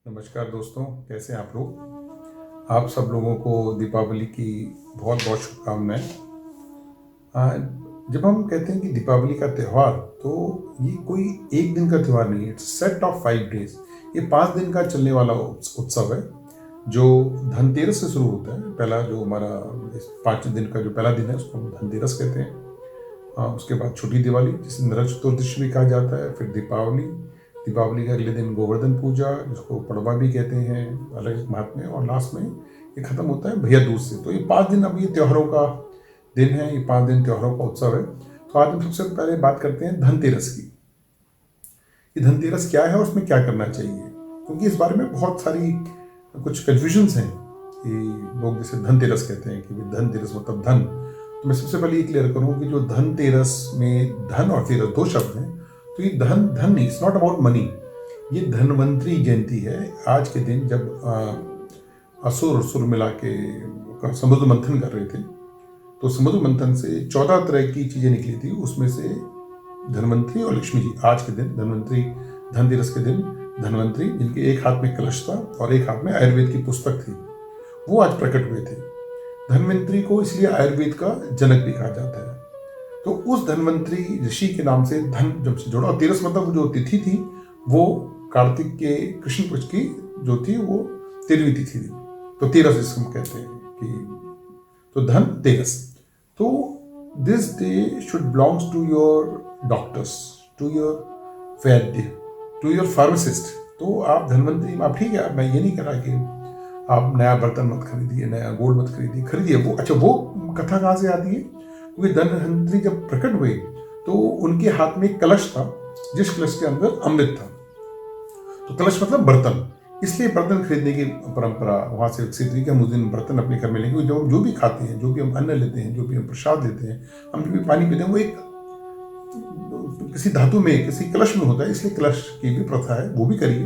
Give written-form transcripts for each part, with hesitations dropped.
नमस्कार दोस्तों, कैसे हैं आप लोग। आप सब लोगों को दीपावली की बहुत बहुत शुभकामनाएं। जब हम कहते हैं कि दीपावली का त्यौहार, तो ये कोई एक दिन का त्यौहार नहीं है, इट्स सेट ऑफ 5 डेज। ये 5 दिन का चलने वाला उत्सव है जो धनतेरस से शुरू होता है। पहला जो हमारा इस 5 दिन का जो पहला दिन है उसको हम धनतेरस कहते हैं। उसके बाद छोटी दिवाली जिसे नरक चतुर्दशी भी कहा जाता है, फिर दीपावली, दीपावली के अगले दिन गोवर्धन पूजा जिसको पड़वा भी कहते हैं, अलग महात्म्य, और लास्ट में ये खत्म होता है भैया दूज से। तो ये 5 दिन अब ये त्योहारों का दिन है, ये 5 दिन त्योहारों का उत्सव है। तो आज हम सबसे पहले बात करते हैं धनतेरस की। ये धनतेरस क्या है और उसमें क्या करना चाहिए, क्योंकि इस बारे में बहुत सारी कुछ कन्फ्यूजन्स हैं कि लोग जैसे धनतेरस कहते हैं कि धनतेरस मतलब धन। तो मैं सबसे पहले ये क्लियर करूँ कि जो धनतेरस में धन और तेरस दो शब्द हैं, तो ये धन धन नहीं, इट्स नॉट अबाउट मनी। ये धन्वंतरी जयंती है। आज के दिन जब असुर मिला के समुद्र मंथन कर रहे थे, तो समुद्र मंथन से 14 तरह की चीजें निकली थी, उसमें से धनवंतरी और लक्ष्मी जी आज के दिन धनवंतरी, धनतेरस के दिन धनवंतरी, जिनके एक हाथ में कलश था और एक हाथ में आयुर्वेद की पुस्तक थी, वो आज प्रकट हुए थे। धनवंतरी को इसलिए आयुर्वेद का जनक भी कहा जाता है। तो उस धनवंतरी ऋषि के नाम से धन जब से जुड़ा, और तेरस मतलब जो तिथि थी वो कार्तिक के कृष्ण पक्ष की जो थी वो 13वीं तिथि थी, तो तेरस इसको हम कहते हैं कि तो धन तेरस। तो this day should belongs to your doctors, to your vaidya, to your pharmacist. तो आप धनवंतरी, आप ठीक है, मैं ये नहीं कह रहा कि आप नया बर्तन मत खरीदिए, नया गोल्ड मत खरीदिए वो अच्छा, वो कथा कहाँ से आती है, क्योंकि धनवंतरी जब प्रकट हुए तो उनके हाथ में एक कलश था, जिस कलश के अंदर अमृत था। तो कलश मतलब बर्तन, इसलिए बर्तन खरीदने की परंपरा वहां से विकसित हुई कि हम उस दिन बर्तन अपने घर में लेंगे। जब हम जो भी खाते हैं, जो भी हम अन्न लेते हैं, जो भी हम प्रसाद लेते हैं, हम जो भी पानी पीते हैं, वो एक किसी धातु में, किसी कलश में होता है, इसलिए कलश की भी प्रथा है, वो भी करिए।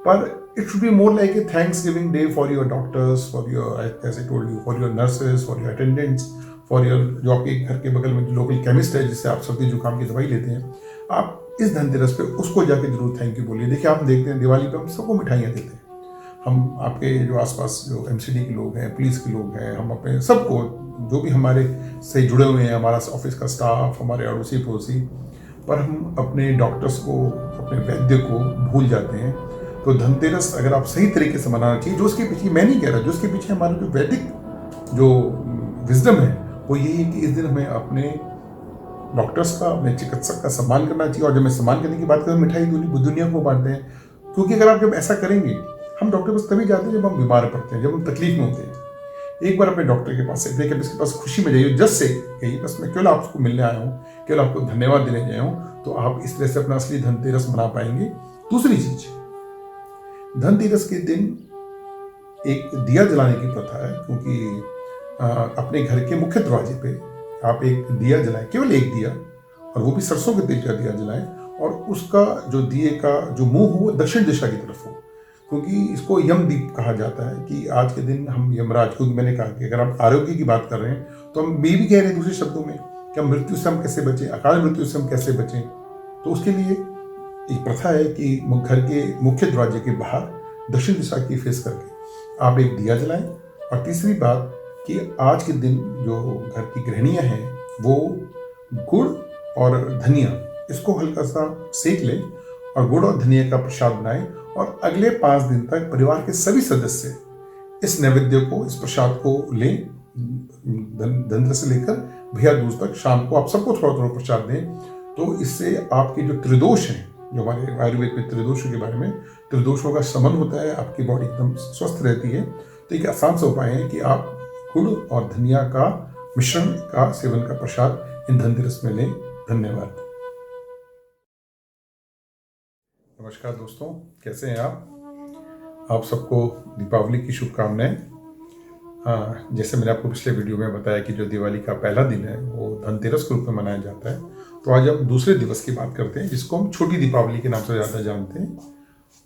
पर it should be more like a Thanksgiving day for your doctors, for your, as I told you, for your nurses, for your attendants, for your जो आपके घर के बगल में जो लोकल केमिस्ट है जिससे आप सर्दी जुकाम की दवाई लेते हैं, आप इस धनतेरस पे उसको जाके जरूर थैंक यू बोलिए। देखिए, आप देखते हैं दिवाली पे हम सबको मिठाइयाँ देते हैं, हम आपके जो आसपास जो एमसीडी के लोग हैं, पुलिस के लोग हैं, हम अपने सबको जो भी हमारे से जुड़े हुए हैं, हमारा ऑफिस का स्टाफ, हमारे अड़ोसी पड़ोसी, पर हम अपने डॉक्टर्स को, अपने वैद्य को भूल जाते हैं। तो धनतेरस अगर आप सही तरीके से मनाना चाहिए, जो उसके पीछे, मैं नहीं कह रहा, जो उसके पीछे हमारा जो वैदिक जो विजडम है वो यही है कि इस दिन हमें अपने डॉक्टर्स का, अपने चिकित्सक का सम्मान करना चाहिए। और जब मैं सम्मान करने की बात करूँ, मिठाई दुनिया को बांटते हैं, क्योंकि अगर आप जब ऐसा करेंगे, हम डॉक्टर के पास तभी जाते हैं जब हम बीमार पड़ते हैं, जब हम तकलीफ में होते हैं। एक बार अपने डॉक्टर के पास से, अपने के पास खुशी में जाइए, जस्ट से कहिए बस मैं केवल आपको मिलने आया हूँ, केवल आपको धन्यवाद देने आया हूँ, तो आप इस तरह से अपना असली धनतेरस मना पाएंगे। दूसरी चीज, धनतेरस के दिन एक दिया जलाने की प्रथा है, क्योंकि अपने घर के मुख्य दरवाजे पे आप एक दिया जलाएं, केवल एक दिया, और वो भी सरसों के तेल का दिया जलाएं, और उसका जो दिए का जो मुंह हो वो दक्षिण दिशा की तरफ हो, क्योंकि इसको यमदीप कहा जाता है कि आज के दिन हम यमराज, क्योंकि मैंने कहा कि अगर आप आरोग्य की बात कर रहे हैं तो हम ये भी कह रहे हैं दूसरे शब्दों में कि हम मृत्यु से हम कैसे बचें, अकाल मृत्यु से हम कैसे बचें। तो उसके लिए एक प्रथा है कि घर के मुख्य दरवाजे के बाहर दक्षिण दिशा की फेस करके आप एक दिया जलाएं। और तीसरी बात कि आज के दिन जो घर की गृहिणियां हैं वो गुड़ और धनिया इसको हल्का सा सेक लें और गुड़ और धनिया का प्रसाद बनाएं, और अगले 5 दिन तक परिवार के सभी सदस्य इस नैवेद्य को, इस प्रसाद को लें, धनतेरस से लेकर भैया दूज तक शाम को आप सबको थोड़ा थोड़ा प्रसाद दें। तो इससे आपके जो त्रिदोष हैं, जो हमारे आयुर्वेद में त्रिदोषों के बारे में, त्रिदोषों का शमन होता है, आपकी बॉडी एकदम स्वस्थ रहती है। तो एक आसान सा उपाय है कि आप गुड़ और धनिया का मिश्रण का सेवन का प्रसाद इन धनतेरस में लें। धन्यवाद। नमस्कार दोस्तों, कैसे हैं आप सबको दीपावली की शुभकामनाएं। जैसे मैंने आपको पिछले वीडियो में बताया कि जो दिवाली का पहला दिन है वो धनतेरस के रूप में मनाया जाता है, तो आज हम दूसरे दिवस की बात करते हैं जिसको हम छोटी दीपावली के नाम से ज़्यादा जानते हैं।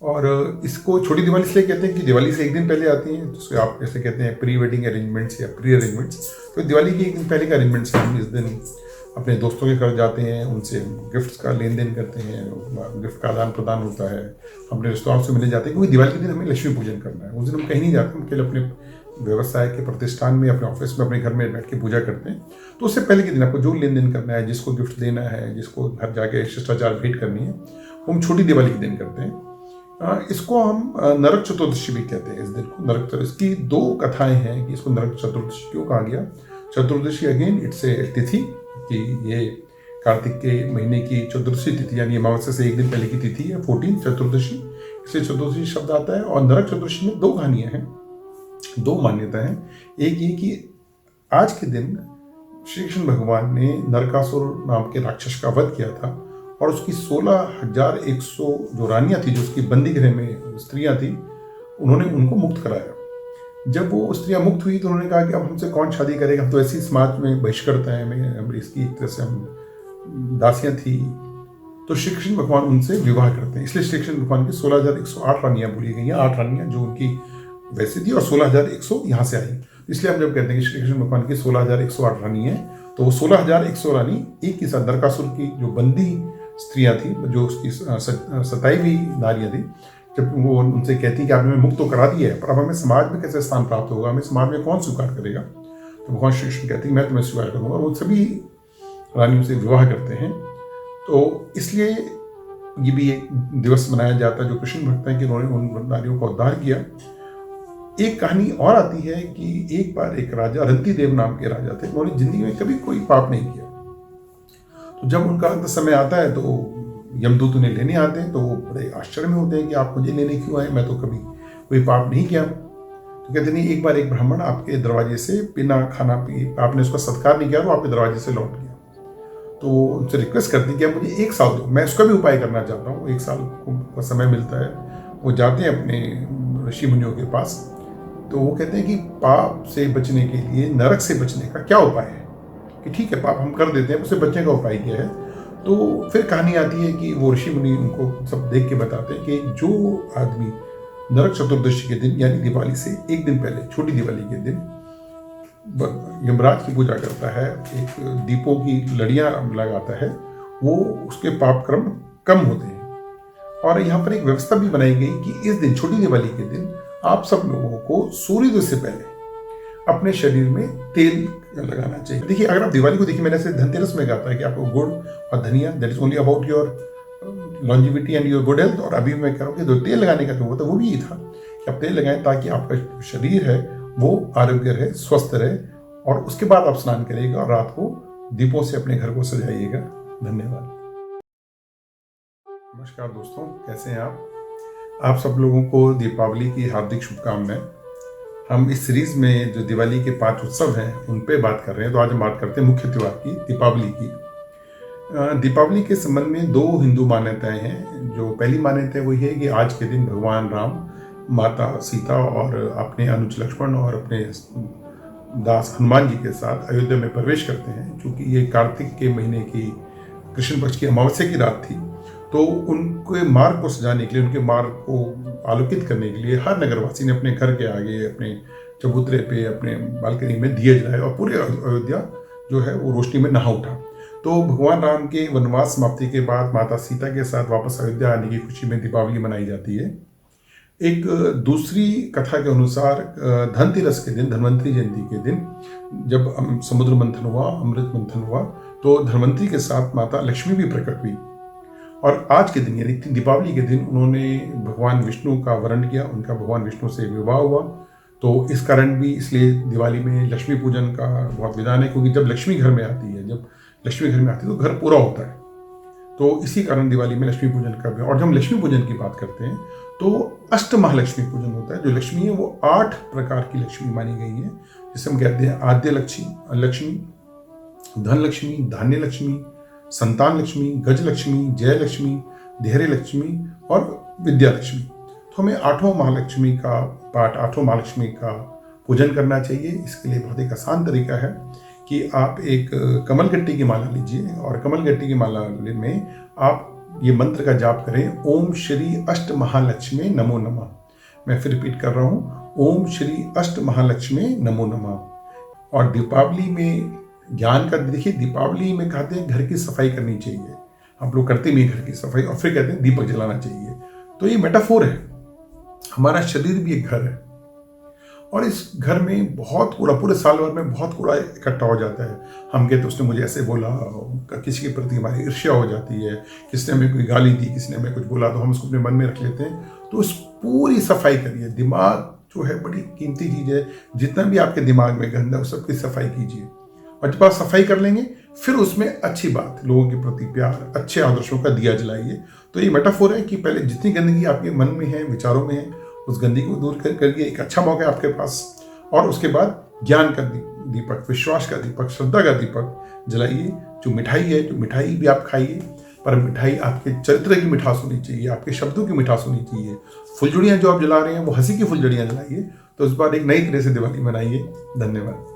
और इसको छोटी दिवाली इसलिए कहते हैं कि दिवाली से एक दिन पहले आती है, जिसको आप जैसे कहते हैं प्री वेडिंग अरेंजमेंट्स या प्री अरेंजमेंट्स। तो दिवाली के एक दिन पहले के अरेंजमेंट्स हैं, हम इस दिन अपने दोस्तों के घर जाते हैं, उनसे गिफ्ट्स का लेन देन करते हैं, गिफ्ट का आदान प्रदान होता है, अपने रिश्तेदारों से मिलने जाते हैं, क्योंकि दिवाली के दिन हमें लक्ष्मी पूजन करना है। उस दिन हम कहीं नहीं जाते, हम केवल अपने व्यवसाय के प्रतिष्ठान में, अपने ऑफिस में, अपने घर में बैठ के पूजा करते हैं। तो उससे पहले के दिन आपको जो लेन देन करना है, जिसको गिफ्ट देना है, जिसको घर जाके शिष्टाचार भेंट करनी है, वो हम छोटी दिवाली के दिन करते हैं। इसको हम नरक चतुर्दशी भी कहते हैं। इस दिन को नरक चतुर्दशी, इसकी दो कथाएं हैं कि इसको नरक चतुर्दशी क्यों कहा गया। चतुर्दशी अगेन इट्स ए तिथि, कि ये कार्तिक के महीने की चतुर्दशी तिथि यानी अमावस्या से एक दिन पहले की तिथि है, 14 चतुर्दशी, इसलिए चतुर्दशी शब्द आता है। और नरक चतुर्दशी में दो कहानियां हैं, दो मान्यता है। एक ये कि आज के दिन श्री कृष्ण भगवान ने नरकासुर नाम के राक्षस का वध किया था, और उसकी 16,100 जो रानियां थी, जो उसकी बंदी गृह में स्त्रियां थी, उन्होंने उनको मुक्त कराया। जब वो स्त्रियां मुक्त हुई तो उन्होंने कहा कि अब हमसे कौन शादी करेगा, हम तो ऐसी समाज में बहिष्कर्ता हैं, हम इसकी एक तरह से हम दासियां थी। तो श्री कृष्ण भगवान उनसे विवाह करते हैं, इसलिए श्री कृष्ण भगवान की 16,108 रानियां बोली गई हैं, 8 रानियां जो उनकी वैसे थी और 16,100 यहाँ से आई। इसलिए हम जब कहते हैं कि श्री कृष्ण भगवान की 16,108 रानी है, तो वो 16,100 रानी एक ही साथ नरकासुर की जो बंदी स्त्रियां थी, जो उसकी सताई हुई नारियां थी, जब वो उनसे कहती कि आपने हमें मुक्त तो करा दिया है, पर अब हमें समाज में कैसे स्थान प्राप्त होगा, हमें समाज में कौन स्वीकार करेगा। तो भगवान श्री कृष्ण कहती मैं तुम्हें स्वीकार करूँगा, और वो सभी रानियों से विवाह करते हैं। तो इसलिए ये भी एक दिवस मनाया जाता है जो कृष्ण भक्त हैं कि उन्होंने उन नारियों का उद्धार किया। एक कहानी और आती है कि एक बार एक राजा, रंती देव नाम के राजा थे, उन्होंने जिंदगी में कभी कोई पाप नहीं किया। तो जब उनका अंत समय आता है तो यमदूत उन्हें लेने आते हैं, तो वो बड़े आश्चर्य में होते हैं कि आप मुझे लेने क्यों आए, मैं तो कभी कोई पाप नहीं किया। तो कहते नहीं, एक बार एक ब्राह्मण आपके दरवाजे से बिना खाना पी, आपने उसका सत्कार नहीं किया, तो आपके दरवाजे से लौट गया। तो उनसे रिक्वेस्ट करती कि आप मुझे 1 साल दो, मैं उसका भी उपाय करना चाहता हूँ। 1 साल का समय मिलता है। वो जाते हैं अपने ऋषि मुनियों के पास, तो वो कहते हैं कि पाप से बचने के लिए, नरक से बचने का क्या उपाय है, कि ठीक है पाप हम कर देते हैं, उससे बचने का उपाय क्या है। तो फिर कहानी आती है कि वो ऋषि मुनि उनको सब देख के बताते हैं कि जो आदमी नरक चतुर्दशी के दिन यानी दिवाली से एक दिन पहले, छोटी दिवाली के दिन यमराज की पूजा करता है, एक दीपों की लड़ियां लगाता है, वो उसके पाप कर्म कम होते हैं। और यहाँ पर एक व्यवस्था भी बनाई गई कि इस दिन, छोटी दिवाली के दिन, आप सब लोगों को सूर्योदय से पहले अपने शरीर में तेल लगाना चाहिए। देखिए, अगर आप दिवाली को देखिए, मैंने ऐसे धनतेरस में कहा था कि आपको गुड़ और धनिया, that is only about your longevity and your good health. और अभी मैं कह रहा हूँ कि जो तेल लगाने का जो होता है वो भी ये था कि आप तेल लगाएं ताकि आपका शरीर है वो आरोग्य रहे, स्वस्थ रहे, और उसके बाद आप स्नान करिएगा और रात को दीपों से अपने घर को सजाइएगा। धन्यवाद। नमस्कार दोस्तों, कैसे हैं आप सब लोगों को दीपावली की हार्दिक शुभकामनाएं। हम इस सीरीज में जो दिवाली के 5 उत्सव हैं उन पे बात कर रहे हैं। तो आज हम बात करते हैं मुख्य त्योहार की, दीपावली की। दीपावली के संबंध में 2 हिंदू मान्यताएं हैं। जो पहली मान्यता है वो ये है कि आज के दिन भगवान राम, माता सीता और अपने अनुज लक्ष्मण और अपने दास हनुमान जी के साथ अयोध्या में प्रवेश करते हैं। क्योंकि ये कार्तिक के महीने की कृष्ण पक्ष की अमावस्या की रात थी, तो उनके मार्ग को सजाने के लिए, उनके मार्ग को आलोकित करने के लिए हर नगरवासी ने अपने घर के आगे, अपने चबूतरे पे, अपने बालकनी में दिए जलाए और पूरे अयोध्या जो है वो रोशनी में नहा उठा। तो भगवान राम के वनवास समाप्ति के बाद माता सीता के साथ वापस अयोध्या आने की खुशी में दीपावली मनाई जाती है। एक दूसरी कथा के अनुसार धनतेरस के दिन, धन्वंतरी जयंती के दिन, जब समुद्र मंथन हुआ, अमृत मंथन हुआ, तो धन्वंतरी के साथ माता लक्ष्मी भी प्रकट हुई। और आज के दिन यानी दीपावली के दिन उन्होंने भगवान विष्णु का वरण किया, उनका भगवान विष्णु से विवाह हुआ। तो इस कारण भी इसलिए दिवाली में लक्ष्मी पूजन का बहुत विधान है, क्योंकि जब लक्ष्मी घर में आती है, जब लक्ष्मी घर में आती है तो घर पूरा होता है। तो इसी कारण दिवाली में लक्ष्मी पूजन का भी। और जब हम लक्ष्मी पूजन की बात करते हैं तो अष्ट महालक्ष्मी पूजन होता है। जो लक्ष्मी है वो 8 प्रकार की लक्ष्मी मानी गई है, जिसे हम कहते हैं आद्य लक्ष्मी, धन लक्ष्मी, धान्य लक्ष्मी, संतान लक्ष्मी, गज लक्ष्मी, जय लक्ष्मी, धैर्य लक्ष्मी और विद्या लक्ष्मी। तो हमें 8 महालक्ष्मी का पाठ, 8 महालक्ष्मी का पूजन करना चाहिए। इसके लिए बहुत एक आसान तरीका है कि आप एक कमलगट्टी की माला लीजिए और कमलगट्टी की माला में आप ये मंत्र का जाप करें, ओम श्री अष्ट महालक्ष्मी नमो नमः। मैं फिर रिपीट कर रहा हूँ, ओम श्री अष्ट महालक्ष्मी नमो नमः। और दीपावली में ज्ञान का देखिए, दीपावली में कहते हैं घर की सफाई करनी चाहिए, हम लोग करते भी हैं घर की सफाई, और फिर कहते हैं दीपक जलाना चाहिए। तो ये मेटाफोर है, हमारा शरीर भी एक घर है, और इस घर में बहुत कूड़ा, पूरे साल भर में बहुत कूड़ा इकट्ठा हो जाता है। हम कहते उसने मुझे ऐसे बोला, किसी के प्रति हमारी ईर्ष्या हो जाती है, किसी ने हमें कोई गाली दी, किसी ने हमें कुछ बोला, तो हम उसको अपने मन में रख लेते हैं। तो उस पूरी सफाई करिए। दिमाग जो है बड़ी कीमती चीज़ है, जितना भी आपके दिमाग में गंदा है उस सबकी सफाई कीजिए, और जब आप सफाई कर लेंगे फिर उसमें अच्छी बात, लोगों के प्रति प्यार, अच्छे आदर्शों का दिया जलाइए। तो ये मेटाफोर है कि पहले जितनी गंदगी आपके मन में है, विचारों में है, उस गंदगी को दूर करके एक अच्छा मौका है आपके पास, और उसके बाद ज्ञान का दीपक, विश्वास का दीपक, श्रद्धा का दीपक जलाइए। जो मिठाई है, जो मिठाई भी आप खाइए, पर मिठाई आपके चरित्र की मिठास होनी चाहिए, आपके शब्दों की मिठास होनी चाहिए। फुलझड़ियाँ जो आप जला रहे हैं वो हंसी की फुलझड़ियाँ जलाइए। तो इस बार एक नई तरह से दिवाली मनाइए। धन्यवाद।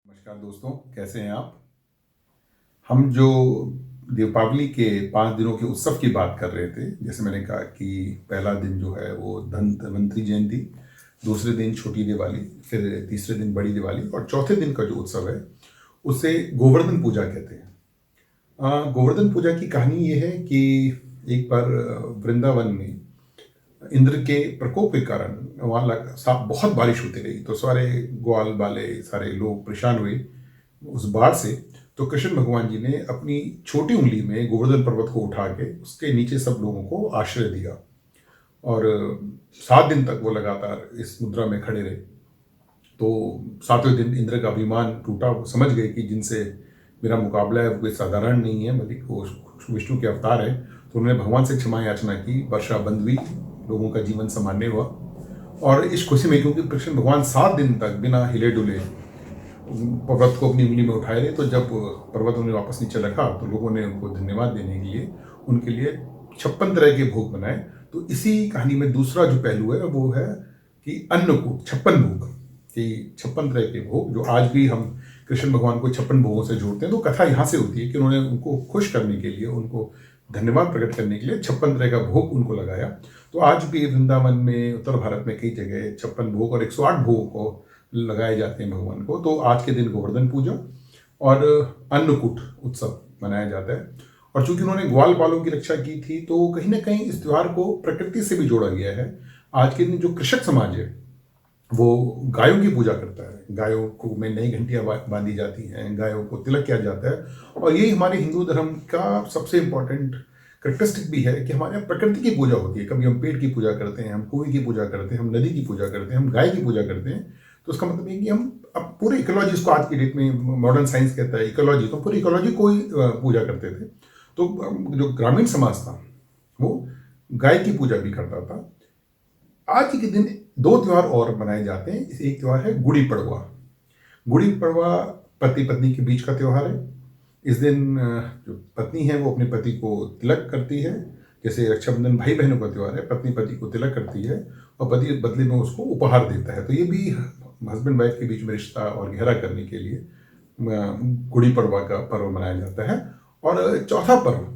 नमस्कार दोस्तों, कैसे हैं आप? हम जो दीपावली के 5 दिनों के उत्सव की बात कर रहे थे, जैसे मैंने कहा कि पहला दिन जो है वो धन्वंतरि जयंती, दूसरे दिन छोटी दिवाली, फिर तीसरे दिन बड़ी दिवाली, और चौथे दिन का जो उत्सव है उसे गोवर्धन पूजा कहते हैं। गोवर्धन पूजा की कहानी ये है कि एक बार वृंदावन में इंद्र के प्रकोप के कारण वहाँ बहुत बारिश होती रही, तो सारे ग्वाल बाले, सारे लोग परेशान हुए उस बाढ़ से। तो कृष्ण भगवान जी ने अपनी छोटी उंगली में गोवर्धन पर्वत को उठा के उसके नीचे सब लोगों को आश्रय दिया, और 7 दिन तक वो लगातार इस मुद्रा में खड़े रहे। तो 7वें दिन इंद्र का अभिमान टूटा, वो समझ गए कि जिनसे मेरा मुकाबला है वो कोई साधारण नहीं है, बल्कि वो विष्णु के अवतार है। तो उन्होंने भगवान से क्षमा याचना की, वर्षा बंद हुई, लोगों का जीवन सामान्य हुआ। और इस खुशी में, क्योंकि कृष्ण भगवान 7 दिन तक बिना हिले डुले पर्वत को अपनी उंगली में उठाए रहे, तो जब पर्वत उन्हें वापस नीचे रखा तो लोगों ने उनको धन्यवाद देने के लिए उनके लिए 56 तरह के भोग बनाए। तो इसी कहानी में दूसरा जो पहलू है वो है कि अन्नकूट, 56 भोग, कि 56 तरह के भोग, जो आज भी हम कृष्ण भगवान को 56 भोगों से जोड़ते हैं। तो कथा यहाँ से होती है कि उन्होंने उनको खुश करने के लिए, उनको धन्यवाद प्रकट करने के लिए 56 तरह का भोग उनको लगाया। तो आज भी वृंदावन में, उत्तर भारत में कई जगह 56 भोग और 108 भोगों को लगाए जाते हैं भगवान को। तो आज के दिन गोवर्धन पूजा और अन्नकूट उत्सव मनाया जाता है। और चूंकि उन्होंने ग्वाल बालों की रक्षा की थी, तो कहीं ना कहीं इस त्यौहार को प्रकृति से भी जोड़ा गया है। आज के दिन जो कृषक समाज है वो गायों की पूजा करता है, गायों को में नई घंटियां बांधी जाती हैं, गायों को तिलक किया जाता है। और यही हमारे हिंदू धर्म का सबसे इम्पोर्टेंट करेक्टरिस्टिक भी है कि हमारे यहाँ प्रकृति की पूजा होती है। कभी हम पेड़ की पूजा करते हैं, हम कुएं की पूजा करते हैं, हम नदी की पूजा करते हैं, हम गाय की पूजा करते हैं। तो उसका मतलब ये कि हम अब पूरे इकोलॉजी, इसको आज की डेट में मॉडर्न साइंस कहता है इकोलॉजी, तो पूरी इकोलॉजी को ही पूजा करते थे। तो जो ग्रामीण समाज था वो गाय की पूजा भी करता था। आज के दिन 2 त्यौहार और मनाए जाते हैं। एक त्यौहार है गुड़ी पड़वा। गुड़ी पड़वा पति पत्नी के बीच का त्यौहार है। इस दिन जो पत्नी है वो अपने पति को तिलक करती है, जैसे रक्षाबंधन भाई बहनों का त्यौहार है, पत्नी पति को तिलक करती है और पति बदले में उसको उपहार देता है। तो ये भी हस्बैंड वाइफ के बीच में रिश्ता और गहरा करने के लिए गुड़ी पड़वा का पर्व मनाया जाता है। और चौथा पर्व,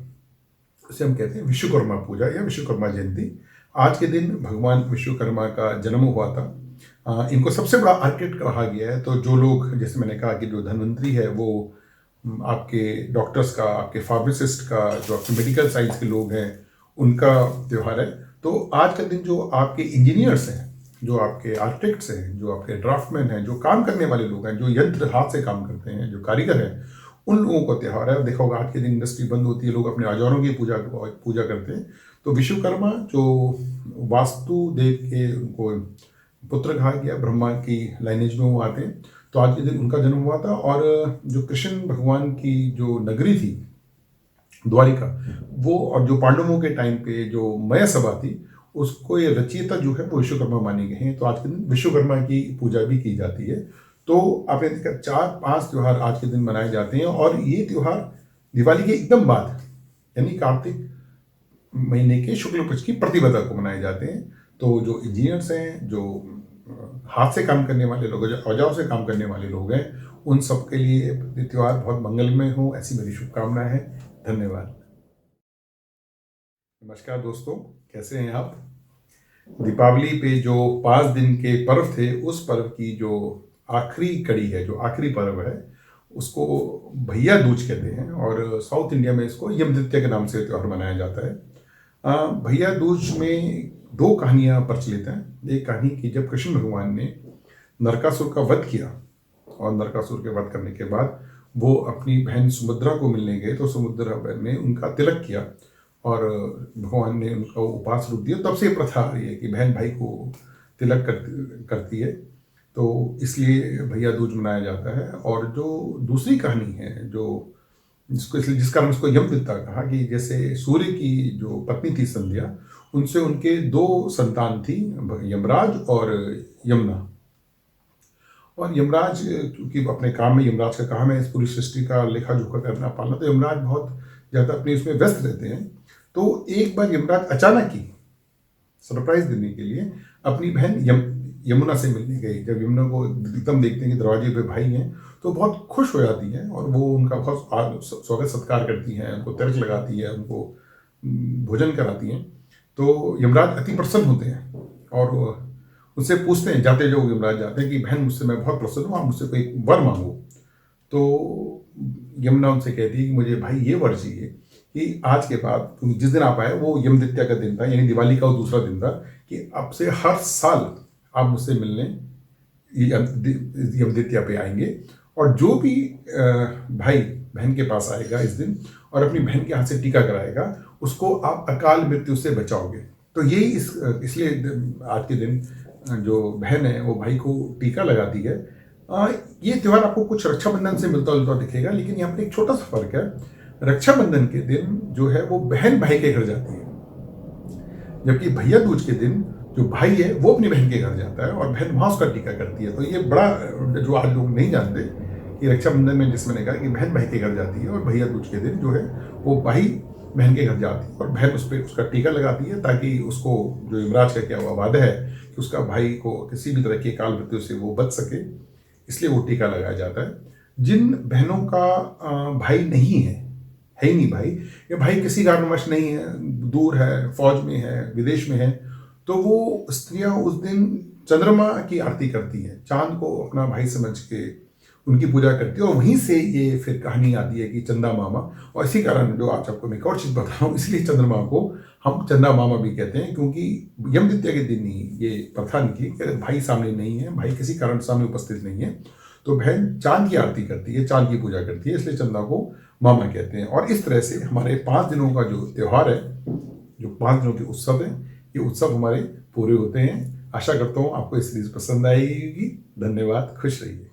उसे हम कहते हैं विश्वकर्मा पूजा या विश्वकर्मा जयंती। आज के दिन भगवान विश्वकर्मा का जन्म हुआ था। इनको सबसे बड़ा आर्किटेक्ट कहा गया है। तो जो लोग, जैसे मैंने कहा कि जो धन्वंतरि है वो आपके डॉक्टर्स का, आपके फार्मासिस्ट का, जो आपके मेडिकल साइंस के लोग हैं उनका त्यौहार है। तो आज का दिन जो आपके इंजीनियर्स हैं, जो आपके आर्किटेक्ट्स हैं, जो आपके ड्राफ्टमैन हैं, जो काम करने वाले लोग हैं, जो यंत्र हाथ से काम करते हैं, जो कारीगर हैं, उन लोगों का त्यौहार है। देखा होगा आज के दिन इंडस्ट्री बंद होती है, लोग अपने औजारों की पूजा करते हैं। तो विश्वकर्मा जो वास्तुदेव के उनको पुत्र कहा गया, ब्रह्मा की लाइनेज में वो आते हैं। तो आज के दिन उनका जन्म हुआ था। और जो कृष्ण भगवान की जो नगरी थी द्वारिका, वो, और जो पांडवों के टाइम पे जो मय सभा थी, उसको ये रचयिता जो है वो विश्वकर्मा माने गए हैं। तो आज के दिन विश्वकर्मा की पूजा भी की जाती है। तो आपने देखा 4-5 त्यौहार आज के दिन मनाए जाते हैं। और ये त्यौहार दिवाली के एकदम बाद, यानी कार्तिक महीने के शुक्ल पक्ष की प्रतिपदा को मनाए जाते हैं। तो जो इंजीनियर्स हैं, जो हाथ से काम करने वाले लोग, जो औजारों से काम करने वाले लोग हैं, उन सब के लिए ये त्यौहार बहुत मंगलमय हो, ऐसी मेरी शुभकामनाएं हैं। धन्यवाद। नमस्कार दोस्तों, कैसे हैं आप? दीपावली पे जो 5 दिन के पर्व थे, उस पर्व की जो आखिरी कड़ी है, जो आखिरी पर्व है, उसको भैया दूज कहते हैं और साउथ इंडिया में इसको यम द्वितीया के नाम से त्यौहार मनाया जाता है। भैया दूज में दो कहानियाँ प्रचलित हैं। एक कहानी कि जब कृष्ण भगवान ने नरकासुर का वध किया और नरकासुर के वध करने के बाद वो अपनी बहन सुभद्रा को मिलने गए, तो सुभद्रा ने उनका तिलक किया और भगवान ने उनका उपवास रोक दिया। तब से ये प्रथा आ रही है कि बहन भाई को तिलक करती है, तो इसलिए भैया दूज मनाया जाता है। और जो दूसरी कहानी है, जो जिस कारण उसको यम द्वितीया कहा, कि जैसे सूर्य की जो पत्नी थी संध्या, उनसे उनके दो संतान थी, यमराज और यमुना। और यमराज क्योंकि अपने काम में, यमराज का काम है इस पूरी सृष्टि का लेखा जोखा करना पालना, तो यमराज बहुत ज़्यादा अपने उसमें व्यस्त रहते हैं। तो एक बार यमराज अचानक ही सरप्राइज देने के लिए अपनी बहन यमुना से मिलने गई। जब यमुना को एकदम देखते हैं कि दरवाजे पे भाई हैं, तो बहुत खुश हो जाती हैं और वो उनका बहुत स्वागत सत्कार करती हैं, उनको तिलक लगाती है, उनको भोजन कराती हैं। तो यमराज अति प्रसन्न होते हैं और उनसे पूछते हैं, जाते जो यमराज जाते हैं, कि बहन मुझसे मैं बहुत प्रसन्न हूँ, आप मुझसे कोई वर मांगो। तो यमुना उनसे कहती है कि मुझे भाई ये वर चाहिए कि आज के बाद, क्योंकि जिस दिन आप आए वो यम द्वितीया का दिन था, यानी दिवाली का वो दूसरा दिन था, कि अब से हर साल आप मुझसे मिलने यम द्वितीया पे आएंगे और जो भी भाई बहन के पास आएगा इस दिन और अपनी बहन के हाथ से टीका कराएगा, उसको आप अकाल मृत्यु से बचाओगे। तो यही इसलिए आज के दिन जो बहन है वो भाई को टीका लगाती है। ये त्यौहार आपको कुछ रक्षाबंधन से मिलता जुलता दिखेगा, लेकिन यहाँ पर एक छोटा सा फर्क है। रक्षाबंधन के दिन जो है वो बहन भाई के घर जाती है, जबकि भैया दूज के दिन जो भाई है वो अपनी बहन के घर जाता है और बहन वहाँ उसका टीका करती है। तो ये बड़ा, जो आज लोग नहीं जानते, कि रक्षाबंधन में जिस मैंने कहा कि बहन भाई के घर जाती है और भैया दूज के दिन जो है वो भाई बहन के घर जाती है और बहन उस पर उसका टीका लगाती है, ताकि उसको, जो यमराज का क्या हुआ वादा है कि उसका भाई को किसी भी तरह की काल मृत्यु से वो बच सके, इसलिए वो टीका लगाया जाता है। जिन बहनों का भाई नहीं है ही नहीं भाई, या भाई किसी कारणवश नहीं है, दूर है, फौज में है, विदेश में है, तो वो स्त्रियां उस दिन चंद्रमा की आरती करती हैं, चांद को अपना भाई समझ के उनकी पूजा करती है। और वहीं से ये फिर कहानी आती है कि चंदा मामा, और इसी कारण जो आज आपको मैं एक और चीज़ बता रहा हूँ, इसलिए चंद्रमा को हम चंदा मामा भी कहते हैं, क्योंकि यम द्वितीया के दिन ही ये प्रथा निकली कि अगर भाई सामने नहीं है, भाई किसी कारण सामने उपस्थित नहीं है, तो बहन चांद की आरती करती है, चांद की पूजा करती है, इसलिए चंदा को मामा कहते हैं। और इस तरह से हमारे 5 दिनों का जो त्यौहार है, जो 5 दिनों के उत्सव है, ये उत्सव हमारे पूरे होते हैं। आशा करता हूँ आपको ये सीरीज पसंद आएगी। धन्यवाद, खुश रहिए।